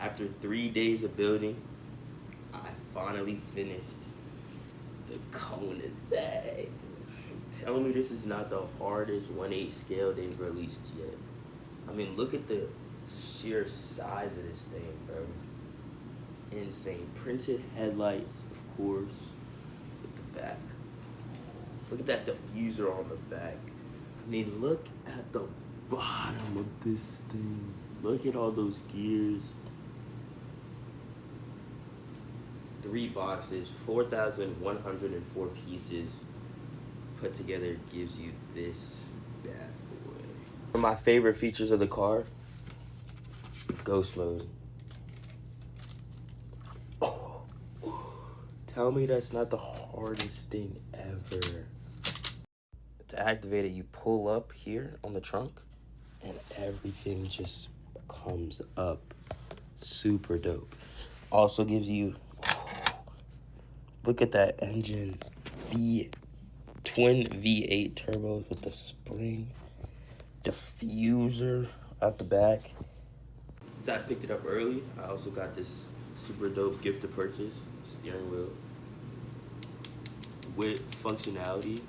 After 3 days of building, I finally finished the Koenigsegg. Tell me this is not the hardest 1/8 scale they've released yet. I mean, look at the sheer size of this thing, bro. Insane. Printed headlights, of course, with the back. Look at that diffuser on the back. I mean, look at the bottom of this thing. Look at all those gears. 3 boxes, 4,104 pieces put together gives you this bad boy. One of my favorite features of the car, ghost mode. Oh, tell me that's not the hardest thing ever. To activate it, you pull up here on the trunk and everything just comes up. Super dope. Also gives you, look at that engine, twin V8 turbos with the spring diffuser out the back. Since I picked it up early, I also got this super dope gift to purchase steering wheel with functionality